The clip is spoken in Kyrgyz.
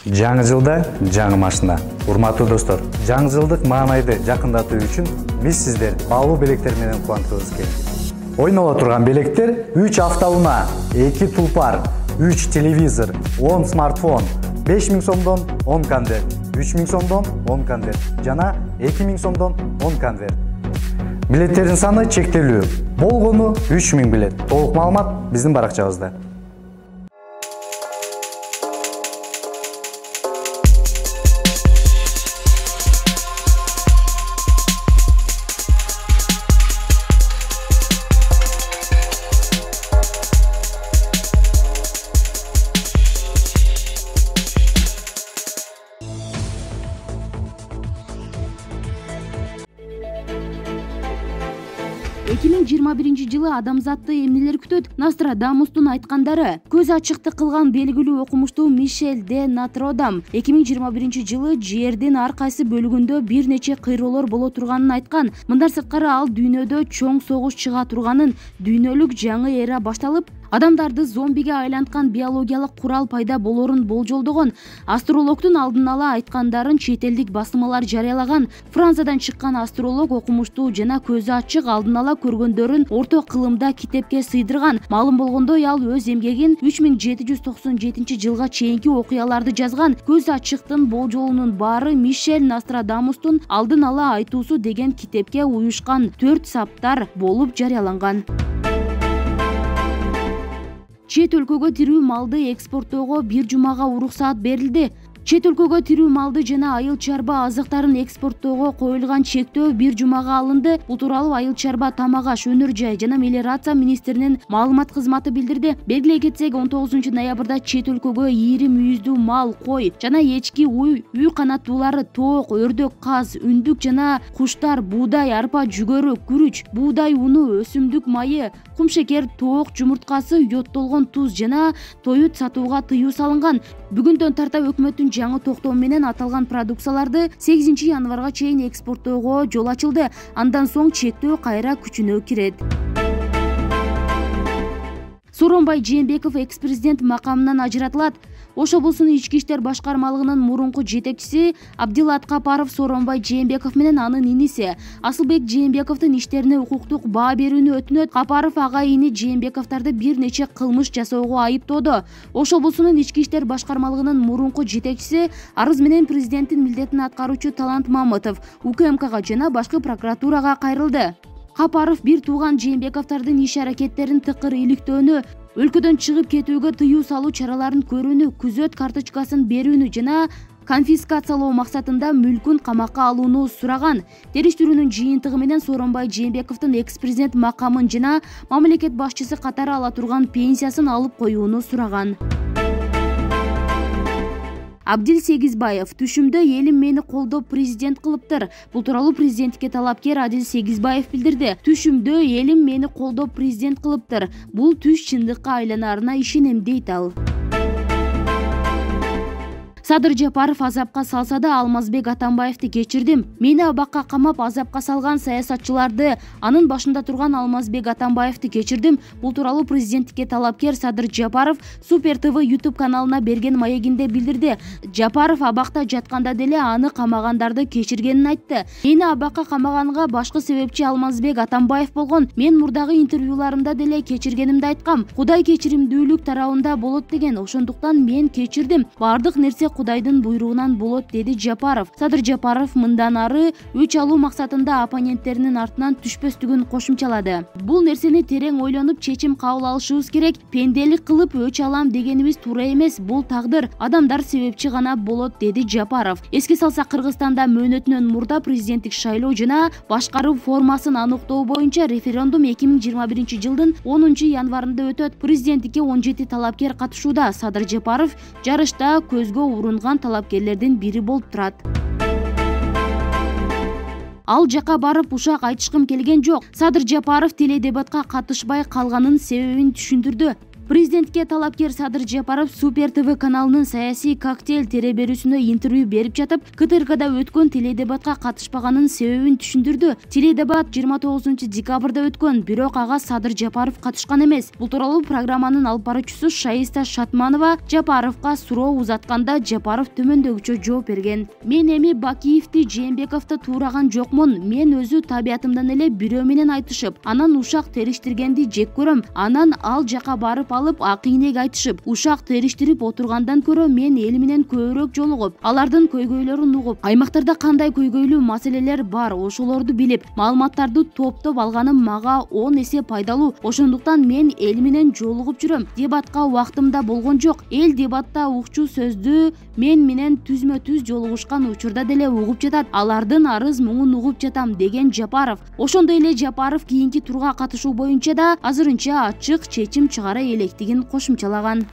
Жаңы жылда жаңы машина. Урматтуу достор, жаңы жылдык маанайды жакындатуу үчүн биз сиздер баалуу белектер менен кубантыбыз келдик. Ойнола турган белектер 3 автоунаа, 2 тулпар, 3 телевизор, 10 смартфон, 5000 сомдон 10 конверт, 3000 сомдон 10 конверт жана 2000 сомдон 10 конверт. Билеттердин саны чектелүү. Болгону 3000 билет. Толук маалымат биздин баракчабызда. Жылы адамзатты эмнелер күтөт? Нострадамустун айткандары. Көз ачыкты кылган белгилүү окумуштуу Мишель де Нотродам 2021 жылы жердин ар кайсы бөлүгүндө бир нече кыйроолор боло турганын айткан. Мындан сырткары ал дүйнөдө чоң согуш чыга турганын, дүйнөлүк жаңы эра башталып, адамдарды зомбиге айланткан биологиялык курал пайда болорун болжолдогон. Астрологдун алдын ала айткандарын чет элдик басылмалар жарыялаган. Франциядан чыккан астролог окумуштуу жана көзү ачык алдын ала көргөндөрүн орто кылымда китепке сыйдырган. Маалым болгондой, ал өз эмгегин 3797 жылга чейинки окуяларды жазган. Көз ачыктын болжолунун баары Мишель Нострадамустун алдын ала айтуусу деген китепке уюшкан 4 саптар болуп жарыяланган. Чет өлкөгө тирүү малды экспорттоого 1 жумага уруксаат берилди. Чет өлкөгө тирүү малды жана айыл чарба азыктарын экспорттоого коюлган чектөө 1 жумага алынды. Бул тууралуу айыл чарба, тамак аш, өнөр жай жана мелиорация министринин маалымат кызматы билдирди. Белгилей кетсек, 19 ноябрда чет өлкөгө ийри мүйүздүү мал, кой жана эчки, үй канаттуулары, тоок, өрдөк, каз, үндүк жана куштар, буудай, арпа, жүгөрү, күрүч, буудай уну, өсүмдүк майы, кумшекер, тоок жумурткасы, йодтолгон туз жана тоют сатууга тыюу салынган. Бүгүндөн тарта өкмөттүн жаңы токтоо менен аталган продукцияларды 8 январга чейин экспорттоого жол ачылды. Андан соң чектөө кайра күчүнө кирет. Сооронбай Жээнбеков экс-президент макамынан ажыратылат. Ош облусунун ички иштер башкармалыгынын мурунку жетекчиси Абдилат Капаров Сооронбай Жээнбеков менен анын иниси Асылбек Жээнбековдун иштерине укуктук баа берүүнү өтүнөт. Капаров ага ини Жээнбековдорду бир нече кылмыш жасоого айыптоодо. Ош облусунун ички иштер башкармалыгынын мурунку жетекчиси арыз менен президенттин милдетин аткаруучу Талант Мамытов УКМКга жана башкы прокуратурага кайрылды. Капаров бир тууган Жээнбековдордун иш-аракеттерин тыкыр иликтөөнү, өлкөдөн чыгып кетүүгө тыюу салуу чараларын көрүүнү, күзөт карточкасын берүүнү жана конфискациялоо максатында мүлкүн камакка алууну сураган. Териштирүүнүн жыйынтыгы менен Сооронбай Жээнбековдун экс-президент макамын жана мамлекет башчысы катары ала турган пенсиясын алып коюуну сураган. Абдил Сегизбаев: түшүмдө элим мени колдоп президент кылыптыр. Бул тууралуу президентке талапкер Адил Сегизбаев билдирди. Түшүмдө элим мени колдоп президент кылыптыр. Бул түш чындыкка айланарына ишенем, дейт ал. Садыр Жапаров азапка салса да Алмазбек Атамбаевди кечирдим. Мени абакка камап азапка салган саясатчыларды, анын башында турган Алмазбек Атамбаевди кечирдим. Бул тууралуу президенттикке талапкер Садыр Жапаров Супер ТВ YouTube каналына берген маегинде билдирди. Жапаров абакта жатканда деле аны камагандарды кечиргенин айтты. Мени абакка камаганга башкы себепчи Алмазбек Атамбаев болгон. Мен мурдагы интервьюларымда деле кечиргенимди айткам. Кудай кечиримдүүлүк тарабында болот деген. Ошондуктан мен кечирдим. Бардык нерсе Кудайдын буйругунан болот, деди Жапаров. Садыр Жапаров мындан ары өч алуу максатында оппоненттеринин артынан түшпөстүгүн кошумчалады. Бул нерсени терең ойлонуп чечим кабыл алышыбыз керек. Пенделик кылып өч алам дегенибиз туура эмес. Бул тагдыр. Адамдар себепчи гана болот, деди Жапаров. Эске салсак, Кыргызстанда мөөнөтүнөн мурда президенттик шайлоо жана башкаруу формасын аныктоо боюнча референдум 2021 жылдын 10 январында өтөт. Президенттикке 17 талапкер катышууда. Садыр Жапаров жарышта көзгө урungан талапкерлердин бири болуп турат. Ал жака барып ушак айтышкым келген жок. Садыр Жапаров теледебатка катышпай калганын себебин түшүндүрдү. Президентке талапкер Садыр Жапаров Супер ТВ каналынын саясий коктейль тереберүүсүнө интервью берип жатып, КТРКда өткөн теледебатка катышпаганын себебин түшүндүрдү. Теледебат 29 декабрда өткөн, бирок ага Садыр Жапаров катышкан эмес. Бул тууралуу программанын алып баруучусу Шаиста Шатманова Жапаровго суроо узатканда Жапаров төмөндөгүчө жооп берген. Мен эми Бакиевди, Жээнбековду туураган жокмун. Мен өзү табиятымдан эле бирөө менен айтышып, анан ушак териштиргенди жек көрөм. Анан ал жака барып алып акыйнек айтышып, ушак териштирип отургандан көрө мен эл менен көбүрөөк жолугуп, алардын көйгөйлөрүн угуп, аймактарда кандай көйгөйлүү маселелер бар, ошолорду билип, маалыматтарды топтоп алганым мага 10 эсе пайдалуу. Ошондуктан мен эл менен жолугуп жүрөм. Дебатка убактымда болгон жок. Эл дебатта укчу сөздү мен менен түзмө-түз жолугушкан учурда деле угуп жатат. Алардын арыз муңун угуп жатам, деген Жапаров. Ошондой эле Жапаров кийинки турга катышуу боюнча да азырынча ачык чечим чыгара электигин кошумчалаган.